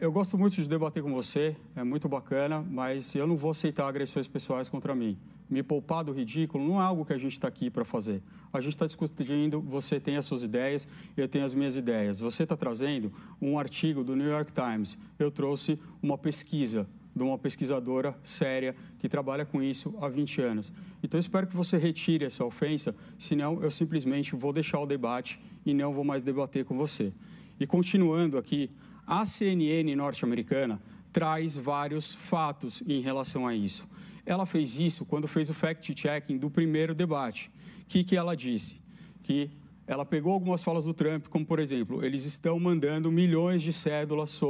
Eu gosto muito de debater com você, é muito bacana, mas eu não vou aceitar agressões pessoais contra mim. Me poupar do ridículo não é algo que a gente está aqui para fazer. A gente está discutindo, você tem as suas ideias, eu tenho as minhas ideias. Você está trazendo um artigo do New York Times, eu trouxe uma pesquisa de uma pesquisadora séria que trabalha com isso há 20 anos. Então, eu espero que você retire essa ofensa, senão eu simplesmente vou deixar o debate e não vou mais debater com você. E continuando aqui, a CNN norte-americana traz vários fatos em relação a isso. Ela fez isso quando fez o fact-checking do primeiro debate. O que ela disse? Que ela pegou algumas falas do Trump, como, por exemplo, eles estão mandando milhões de cédulas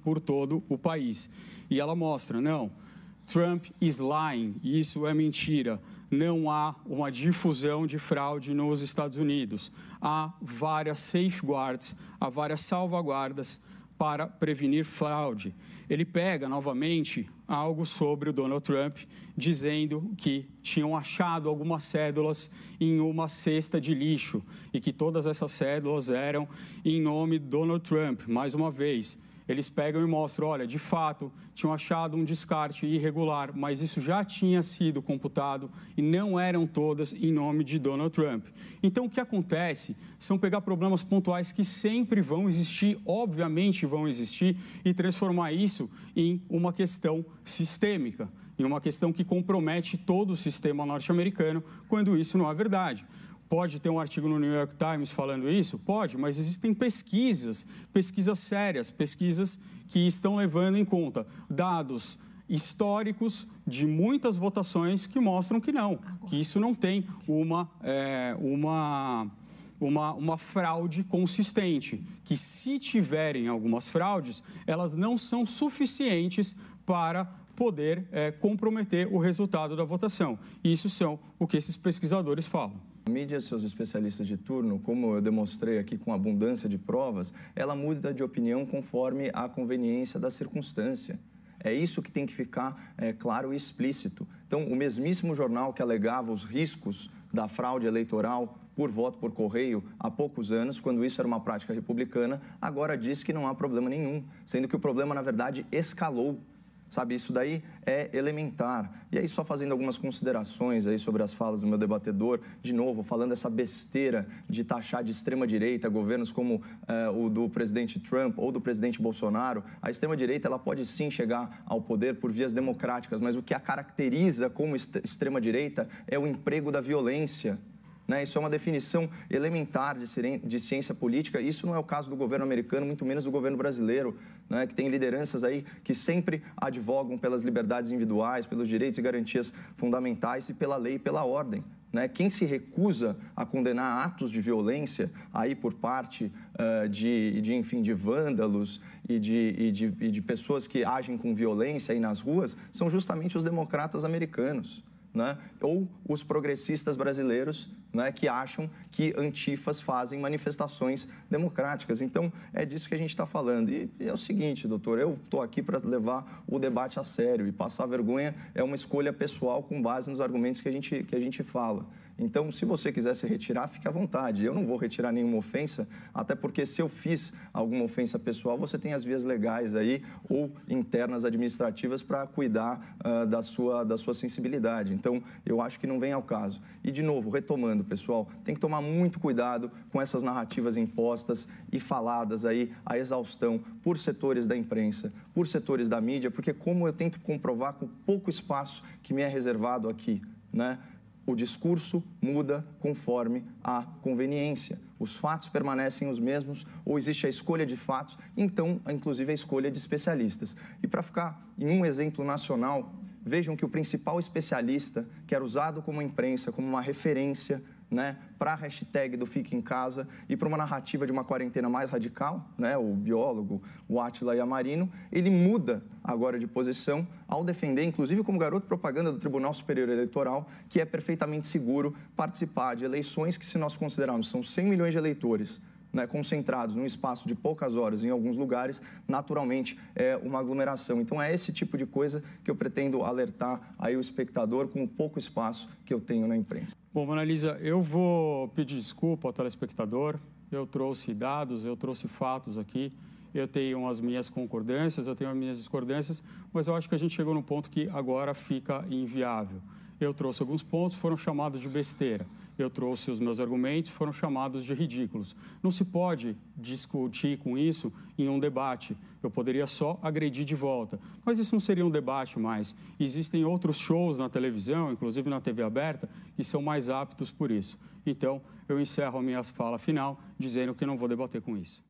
por todo o país. E ela mostra, não, Trump is lying, isso é mentira. Não há uma difusão de fraude nos Estados Unidos. Há várias safeguards, há várias salvaguardas para prevenir fraude. Ele pega, novamente, algo sobre o Donald Trump, dizendo que tinham achado algumas cédulas em uma cesta de lixo e que todas essas cédulas eram em nome de Donald Trump. Mais uma vez, eles pegam e mostram, olha, de fato, tinham achado um descarte irregular, mas isso já tinha sido computado e não eram todas em nome de Donald Trump. Então, o que acontece são pegar problemas pontuais que sempre vão existir, obviamente vão existir, e transformar isso em uma questão sistêmica, em uma questão que compromete todo o sistema norte-americano, quando isso não é verdade. Pode ter um artigo no New York Times falando isso? Pode, mas existem pesquisas sérias, pesquisas que estão levando em conta dados históricos de muitas votações que mostram que não, que isso não tem uma fraude consistente, que se tiverem algumas fraudes, elas não são suficientes para poder comprometer o resultado da votação. Isso são o que esses pesquisadores falam. A mídia, seus especialistas de turno, como eu demonstrei aqui com abundância de provas, ela muda de opinião conforme a conveniência da circunstância. É isso que tem que ficar claro e explícito. Então, o mesmíssimo jornal que alegava os riscos da fraude eleitoral por voto por correio há poucos anos, quando isso era uma prática republicana, agora diz que não há problema nenhum, sendo que o problema, na verdade, escalou. Sabe, isso daí é elementar. E aí, só fazendo algumas considerações aí sobre as falas do meu debatedor, de novo, falando essa besteira de taxar de extrema-direita governos como o do presidente Trump ou do presidente Bolsonaro. A extrema-direita, ela pode sim chegar ao poder por vias democráticas, mas o que a caracteriza como extrema-direita é o emprego da violência. Isso é uma definição elementar de ciência política. Isso não é o caso do governo americano, muito menos do governo brasileiro, que tem lideranças aí que sempre advogam pelas liberdades individuais, pelos direitos e garantias fundamentais e pela lei e pela ordem. Quem se recusa a condenar atos de violência aí por parte de vândalos e de pessoas que agem com violência aí nas ruas são justamente os democratas americanos. Ou os progressistas brasileiros, que acham que antifas fazem manifestações democráticas. Então, é disso que a gente está falando. E é o seguinte, doutor, eu estou aqui para levar o debate a sério e passar vergonha é uma escolha pessoal com base nos argumentos que a gente fala. Então, se você quiser se retirar, fique à vontade. Eu não vou retirar nenhuma ofensa, até porque se eu fiz alguma ofensa pessoal, você tem as vias legais aí ou internas administrativas para cuidar da sua sensibilidade. Então, eu acho que não vem ao caso. E, de novo, retomando, pessoal, tem que tomar muito cuidado com essas narrativas impostas e faladas aí à exaustão por setores da imprensa, por setores da mídia, porque como eu tento comprovar com pouco espaço que me é reservado aqui, o discurso muda conforme a conveniência. Os fatos permanecem os mesmos ou existe a escolha de fatos, então, inclusive, a escolha de especialistas. E para ficar em um exemplo nacional, vejam que o principal especialista, que era usado como imprensa, como uma referência, para a hashtag do Fique em Casa e para uma narrativa de uma quarentena mais radical, o biólogo, o Átila Yamarino, ele muda agora de posição ao defender, inclusive como garoto propaganda do Tribunal Superior Eleitoral, que é perfeitamente seguro participar de eleições que, se nós considerarmos, são 100 milhões de eleitores, concentrados num espaço de poucas horas em alguns lugares, naturalmente é uma aglomeração. Então é esse tipo de coisa que eu pretendo alertar aí o espectador com o pouco espaço que eu tenho na imprensa. Bom, Mona Lisa, eu vou pedir desculpa ao telespectador. Eu trouxe dados, eu trouxe fatos aqui. eu tenho as minhas concordâncias, eu tenho as minhas discordâncias, mas eu acho que a gente chegou num ponto que agora fica inviável. Eu trouxe alguns pontos, foram chamados de besteira. Eu trouxe os meus argumentos, foram chamados de ridículos. Não se pode discutir com isso em um debate. Eu poderia só agredir de volta. Mas isso não seria um debate mais. Existem outros shows na televisão, inclusive na TV aberta, que são mais aptos por isso. Então, eu encerro a minha fala final dizendo que não vou debater com isso.